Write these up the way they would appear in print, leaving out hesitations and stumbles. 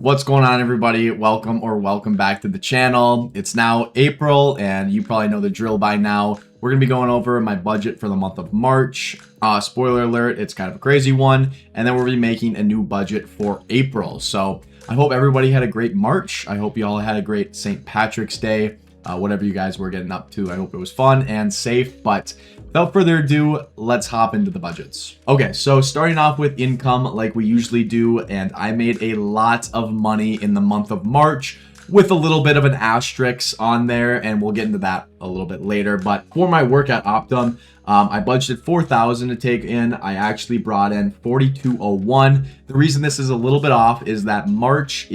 What's going on, everybody? Welcome back to the channel. It's now April and you probably know the drill by now. We're gonna be going over my budget for the month of March. Spoiler alert, it's kind of a crazy one. And then we'll be making a new budget for April. So I hope everybody had a great March. I hope you all had a great St. Patrick's Day. Whatever you guys were getting up to, I hope it was fun and safe. But without further ado, let's hop into the budgets. Okay, so starting off with income like we usually do, and I made a lot of money in the month of March with a little bit of an asterisk on there, and we'll get into that a little bit later. But for my work at Optum, I budgeted $4,000 to take in. I actually brought in $4,201. The reason this is a little bit off is that March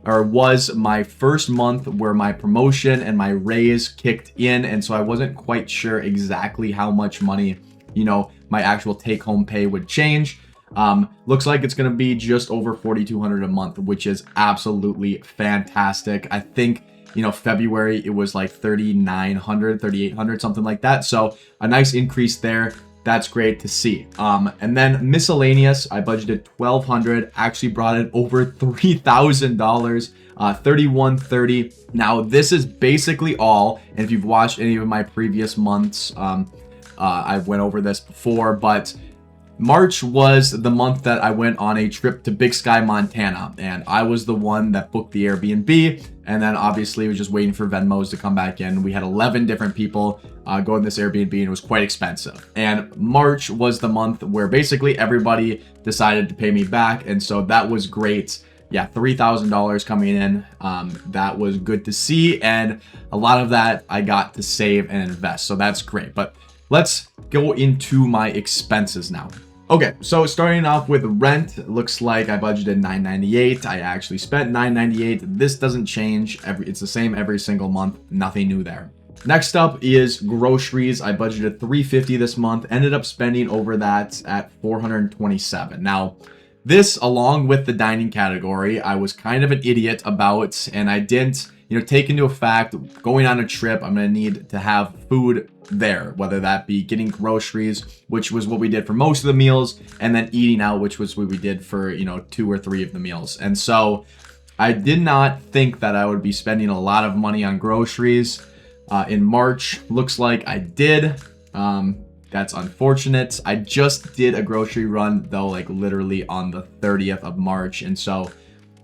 was my first month where my promotion and my raise kicked in, and so I wasn't quite sure exactly how much money, my actual take-home pay would change. Looks like it's going to be just over $4,200 a month, which is absolutely fantastic. I think, February it was like $3,900, $3,800, something like that. So a nice increase there. That's great to see. And then miscellaneous, I budgeted $1,200, actually brought in over $3,000, $3,130. Now this is basically all, and if you've watched any of my previous months, I went over this before, but March was the month that I went on a trip to Big Sky, Montana, and I was the one that booked the Airbnb, and then obviously was just waiting for Venmos to come back in. We had 11 different people go in this Airbnb, and it was quite expensive. And March was the month where basically everybody decided to pay me back, and so that was great. Yeah, $3,000 coming in. That was good to see, and a lot of that I got to save and invest, so that's great. But let's go into my expenses now. Okay, so starting off with rent, it looks like I budgeted $998. I actually spent $998. This doesn't change. It's the same every single month. Nothing new there. Next up is groceries. I budgeted $350 this month. Ended up spending over that at $427. Now, this, along with the dining category, I was kind of an idiot about, and I didn't, take into fact, going on a trip, I'm going to need to have food there, whether that be getting groceries, which was what we did for most of the meals, and then eating out, which was what we did for, 2 or 3 of the meals. And so I did not think that I would be spending a lot of money on groceries in March. Looks like I did. That's unfortunate. I just did a grocery run though, like literally on the 30th of March. And so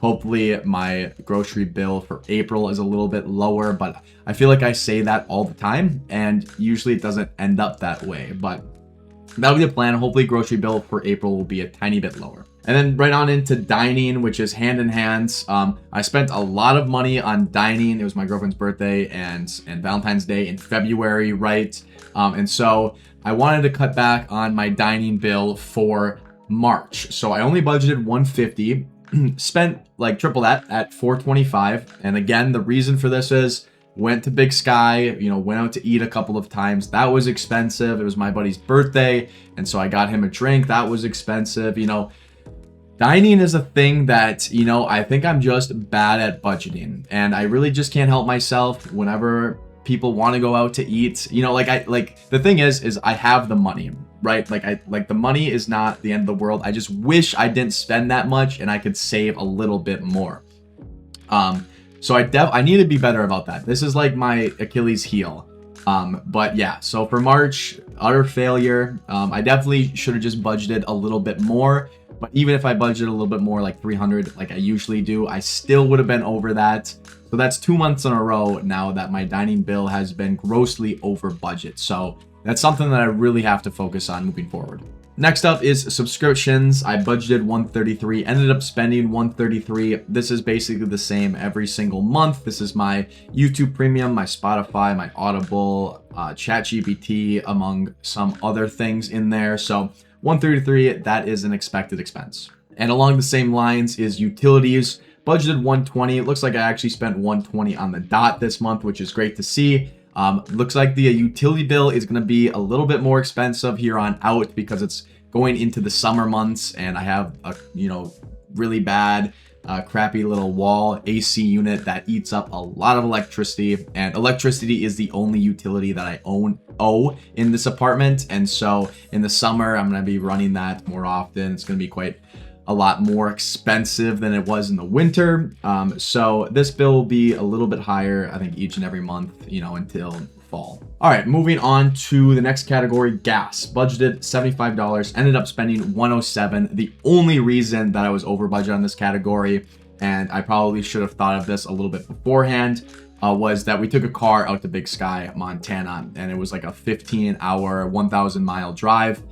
hopefully my grocery bill for April is a little bit lower, but I feel like I say that all the time and usually it doesn't end up that way, but that'll be the plan. Hopefully grocery bill for April will be a tiny bit lower. And then right on into dining, which is hand in hands. I spent a lot of money on dining. It was my girlfriend's birthday and Valentine's Day in February, right? And so I wanted to cut back on my dining bill for March. So I only budgeted $150. Spent like triple that at $425. And again, the reason for this is went to Big Sky, went out to eat a couple of times. That was expensive. It was my buddy's birthday, and so I got him a drink. That was expensive. Dining is a thing that, I think I'm just bad at budgeting, and I really just can't help myself whenever people want to go out to eat. The thing is I have the money, right? The money is not the end of the world. I just wish I didn't spend that much and I could save a little bit more. So I need to be better about that. This is like my Achilles heel. But yeah, so for March, utter failure. I definitely should have just budgeted a little bit more, but even if I budgeted a little bit more, like 300, like I usually do, I still would have been over that. So that's 2 months in a row now that my dining bill has been grossly over budget. So that's something that I really have to focus on moving forward. Next up is subscriptions. I budgeted $133, ended up spending $133. This is basically the same every single month. This is my YouTube Premium, my Spotify, my Audible, ChatGPT, among some other things in there. So $133, that is an expected expense. And along the same lines is utilities. Budgeted $120. It looks like I actually spent $120 on the dot this month, which is great to see. Looks like the utility bill is going to be a little bit more expensive here on out because it's going into the summer months, and I have a really bad crappy little wall AC unit that eats up a lot of electricity, and electricity is the only utility that I owe in this apartment. And so in the summer I'm going to be running that more often. It's going to be quite a lot more expensive than it was in the winter. So this bill will be a little bit higher, I think, each and every month, until fall. All right, moving on to the next category, gas. Budgeted $75, ended up spending $107. The only reason that I was over budget on this category, and I probably should have thought of this a little bit beforehand, was that we took a car out to Big Sky, Montana, and it was like a 15-hour, 1,000-mile drive,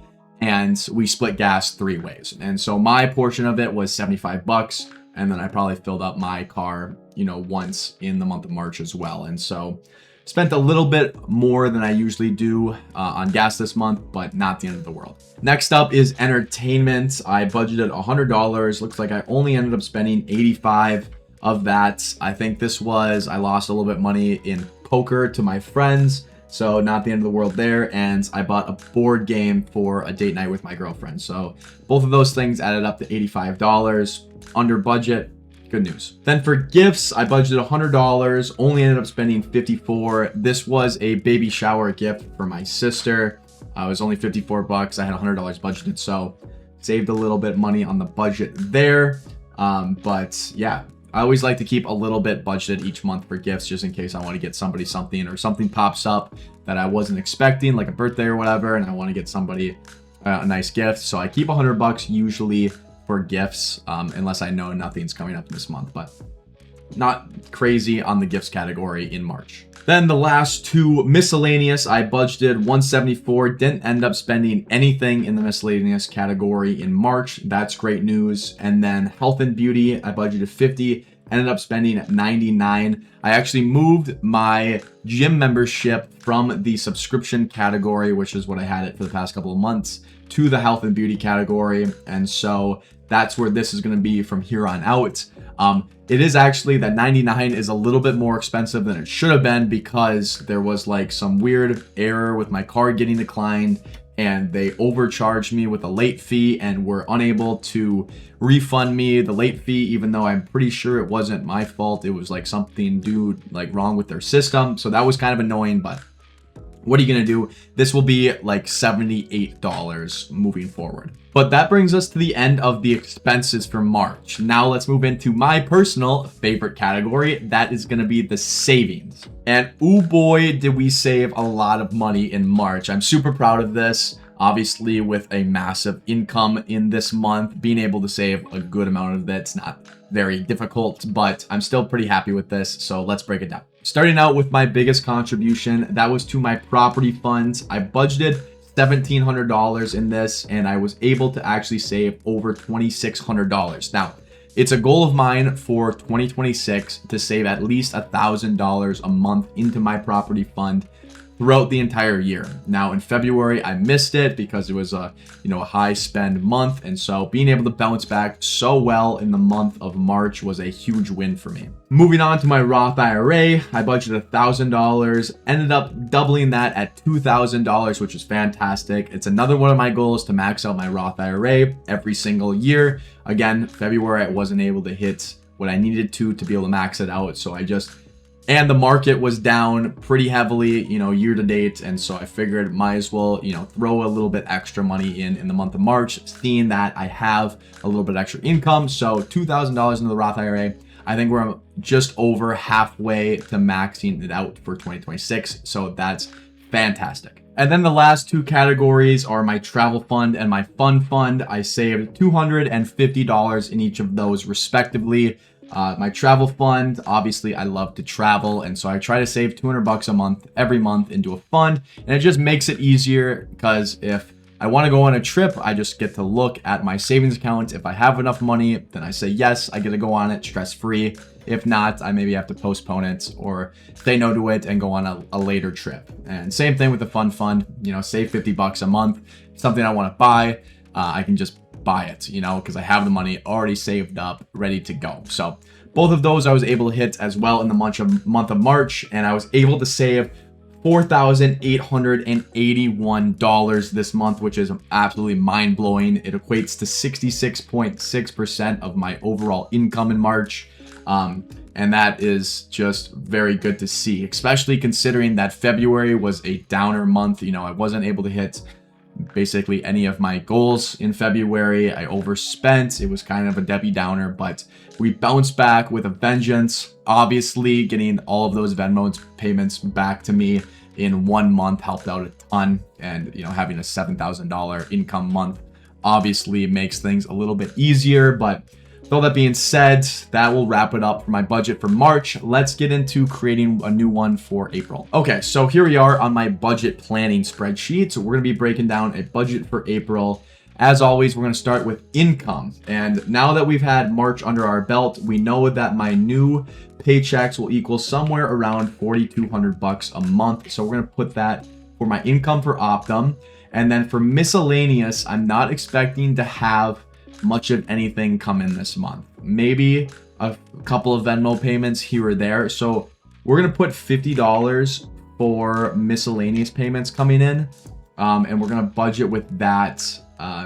and we split gas 3 ways. And so my portion of it was $75, and then I probably filled up my car, once in the month of March as well. And so spent a little bit more than I usually do on gas this month, but not the end of the world. Next up is entertainment. I budgeted $100. Looks like I only ended up spending $85 of that. I think I lost a little bit of money in poker to my friends, so not the end of the world there. And I bought a board game for a date night with my girlfriend. So both of those things added up to $85, under budget. Good news. Then for gifts, I budgeted $100, only ended up spending $54. This was a baby shower gift for my sister. It was only $54. I had $100 budgeted, so saved a little bit of money on the budget there. But yeah, I always like to keep a little bit budgeted each month for gifts, just in case I want to get somebody something, or something pops up that I wasn't expecting, like a birthday or whatever, and I want to get somebody a nice gift. So I keep $100 usually for gifts, unless I know nothing's coming up this month, but not crazy on the gifts category in March. Then the last two, miscellaneous, I budgeted $174, didn't end up spending anything in the miscellaneous category in March. That's great news. And then health and beauty, I budgeted $50, ended up spending $99. I actually moved my gym membership from the subscription category, which is what I had it for the past couple of months, to the health and beauty category. And so that's where this is going to be from here on out. It is actually that $99 is a little bit more expensive than it should have been, because there was like some weird error with my card getting declined, and they overcharged me with a late fee and were unable to refund me the late fee, even though I'm pretty sure it wasn't my fault. It was like something wrong with their system. So that was kind of annoying, but what are you going to do? This will be like $78 moving forward. But that brings us to the end of the expenses for March. Now let's move into my personal favorite category. That is going to be the savings. And oh boy, did we save a lot of money in March. I'm super proud of this. Obviously, with a massive income in this month, being able to save a good amount of it's not very difficult, but I'm still pretty happy with this. So let's break it down. Starting out with my biggest contribution, that was to my property funds. I budgeted $1,700 in this, and I was able to actually save over $2,600. Now, it's a goal of mine for 2026 to save at least $1,000 a month into my property fund throughout the entire year. Now in February, I missed it because it was a high spend month. And so being able to bounce back so well in the month of March was a huge win for me. Moving on to my Roth IRA, I budgeted $1,000, ended up doubling that at $2,000, which is fantastic. It's another one of my goals to max out my Roth IRA every single year. Again, February, I wasn't able to hit what I needed to be able to max it out. So and the market was down pretty heavily, year to date. And so I figured might as well, throw a little bit extra money in the month of March, seeing that I have a little bit extra income. So $2,000 into the Roth IRA. I think we're just over halfway to maxing it out for 2026. So that's fantastic. And then the last two categories are my travel fund and my fun fund. I saved $250 in each of those respectively. My travel fund, obviously I love to travel, and so I try to save $200 a month every month into a fund, and it just makes it easier because if I want to go on a trip, I just get to look at my savings account. If I have enough money, then I say yes, I get to go on it stress-free. If not, I maybe have to postpone it or say no to it and go on a later trip. And same thing with the fun fund, save $50 a month, something I want to buy, I can just buy it, because I have the money already saved up, ready to go. So both of those I was able to hit as well in the month of March, and I was able to save $4,881 this month, which is absolutely mind-blowing. It equates to 66.6% of my overall income in March. And that is just very good to see, especially considering that February was a downer month. I wasn't able to hit basically any of my goals in February. I overspent. It was kind of a Debbie Downer, but we bounced back with a vengeance. Obviously, getting all of those Venmo payments back to me in 1 month helped out a ton. And, having a $7,000 income month obviously makes things a little bit easier. But with all that being said, that will wrap it up for my budget for March. Let's get into creating a new one for April. Okay, so here we are on my budget planning spreadsheet. So we're going to be breaking down a budget for April. As always, we're going to start with income. And now that we've had March under our belt, we know that my new paychecks will equal somewhere around $4,200 a month. So we're going to put that for my income for Optum. And then for miscellaneous, I'm not expecting to have much of anything come in this month. Maybe a couple of Venmo payments here or there. So we're going to put $50 for miscellaneous payments coming in. And we're going to budget with that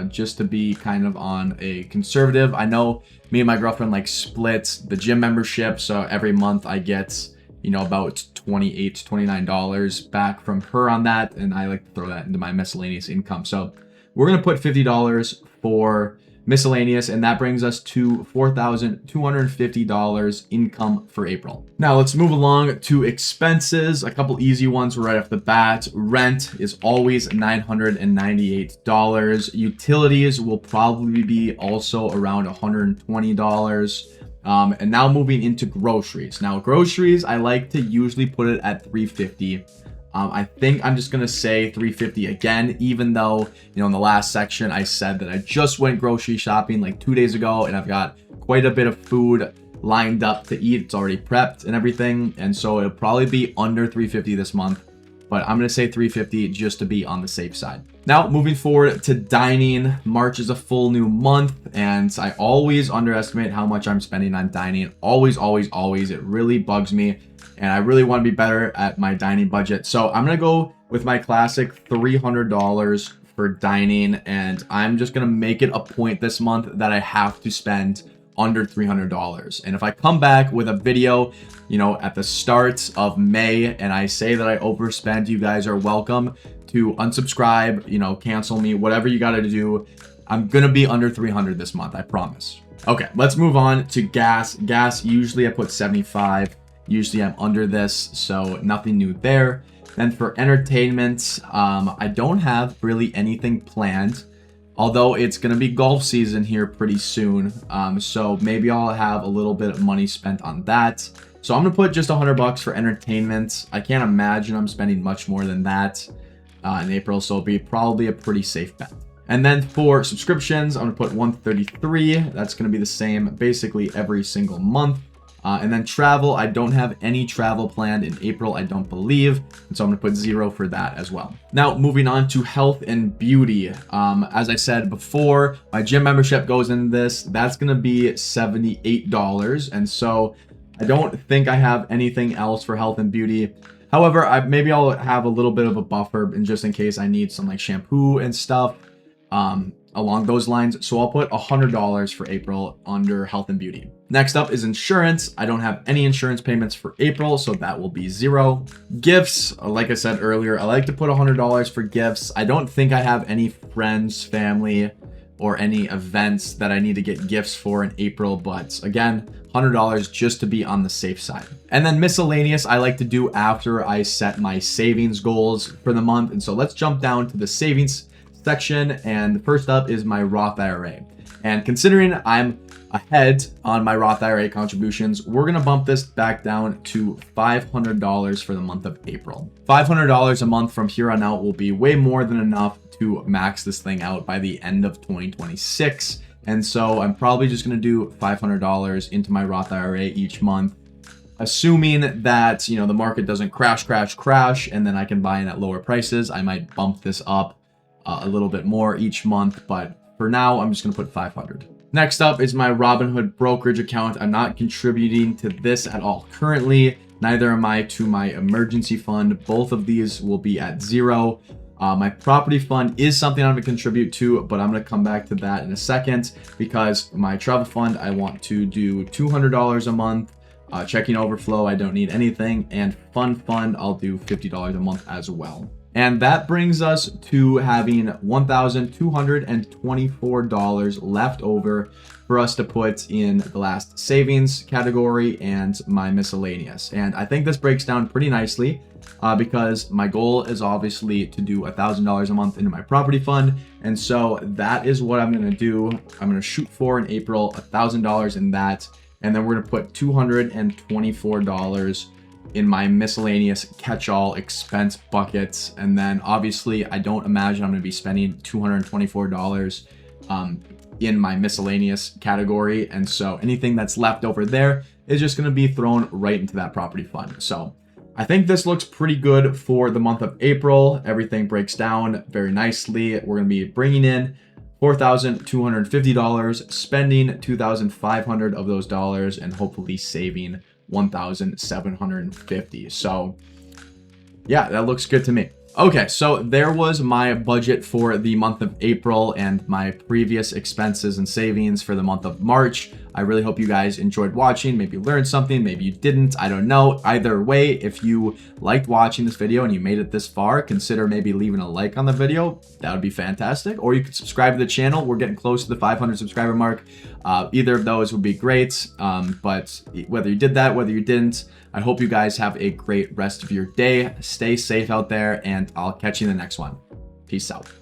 just to be kind of on a conservative. I know me and my girlfriend split the gym membership. So every month I get, about $28 to $29 back from her on that. And I like to throw that into my miscellaneous income. So we're going to put $50 for miscellaneous, and that brings us to $4,250 income for April. Now let's move along to expenses. A couple easy ones right off the bat. Rent is always $998. Utilities will probably be also around $120. And now moving into groceries. Now groceries, I like to usually put it at $350. I think I'm just going to say $350 again, even though, in the last section, I said that I just went grocery shopping 2 days ago and I've got quite a bit of food lined up to eat. It's already prepped and everything. And so it'll probably be under $350 this month, but I'm going to say $350 just to be on the safe side. Now, moving forward to dining, March is a full new month, and I always underestimate how much I'm spending on dining. Always, always, always. It really bugs me. And I really want to be better at my dining budget. So I'm going to go with my classic $300 for dining. And I'm just going to make it a point this month that I have to spend under $300. And if I come back with a video, at the start of May and I say that I overspent, you guys are welcome to unsubscribe, cancel me, whatever you got to do. I'm going to be under 300 this month. I promise. Okay, let's move on to gas. Gas, usually I put 75. Usually I'm under this, so nothing new there. Then for entertainment, I don't have really anything planned, although it's going to be golf season here pretty soon. So maybe I'll have a little bit of money spent on that. So I'm going to put just $100 for entertainment. I can't imagine I'm spending much more than that in April, so it'll be probably a pretty safe bet. And then for subscriptions, I'm going to put $133. That's going to be the same basically every single month. And then travel, I don't have any travel planned in April, I don't believe. And so I'm going to put 0 for that as well. Now, moving on to health and beauty. As I said before, my gym membership goes in this. That's going to be $78. And so I don't think I have anything else for health and beauty. However, maybe I'll have a little bit of a buffer and just in case I need some shampoo and stuff along those lines. So I'll put $100 for April under health and beauty. Next up is insurance. I don't have any insurance payments for April, so that will be 0. Gifts, like I said earlier, I like to put $100 for gifts. I don't think I have any friends, family, or any events that I need to get gifts for in April, but again, $100 just to be on the safe side. And then miscellaneous, I like to do after I set my savings goals for the month. And so let's jump down to the savings section, and first up is my Roth IRA. And considering I'm ahead on my Roth IRA contributions, we're going to bump this back down to $500 for the month of April. $500 a month from here on out will be way more than enough to max this thing out by the end of 2026. And so I'm probably just going to do $500 into my Roth IRA each month, assuming that, the market doesn't crash, and then I can buy in at lower prices. I might bump this up a little bit more each month, but for now, I'm just going to put $500. Next up is my Robinhood brokerage account. I'm not contributing to this at all currently. Neither am I to my emergency fund. Both of these will be at 0. My property fund is something I'm going to contribute to, but I'm going to come back to that in a second because my travel fund, I want to do $200 a month. Checking overflow, I don't need anything. And fund, I'll do $50 a month as well. And that brings us to having $1,224 left over for us to put in the last savings category and my miscellaneous. And I think this breaks down pretty nicely because my goal is obviously to do $1,000 a month into my property fund. And so that is what I'm going to do. I'm going to shoot for in April, $1,000 in that. And then we're going to put $224 in my miscellaneous catch-all expense buckets. And then obviously I don't imagine I'm going to be spending $224 in my miscellaneous category. And so anything that's left over there is just going to be thrown right into that property fund. So I think this looks pretty good for the month of April. Everything breaks down very nicely. We're going to be bringing in $4,250, spending $2,500 of those dollars, and hopefully saving $1,750. So yeah, that looks good to me. Okay, so there was my budget for the month of April and my previous expenses and savings for the month of March. I really hope you guys enjoyed watching, maybe learned something, maybe you didn't, I don't know. Either way, if you liked watching this video and you made it this far, consider maybe leaving a like on the video. That would be fantastic. Or you could subscribe to the channel. We're getting close to the 500 subscriber mark. Either of those would be great. But whether you did that, whether you didn't, I hope you guys have a great rest of your day. Stay safe out there, and I'll catch you in the next one. Peace out.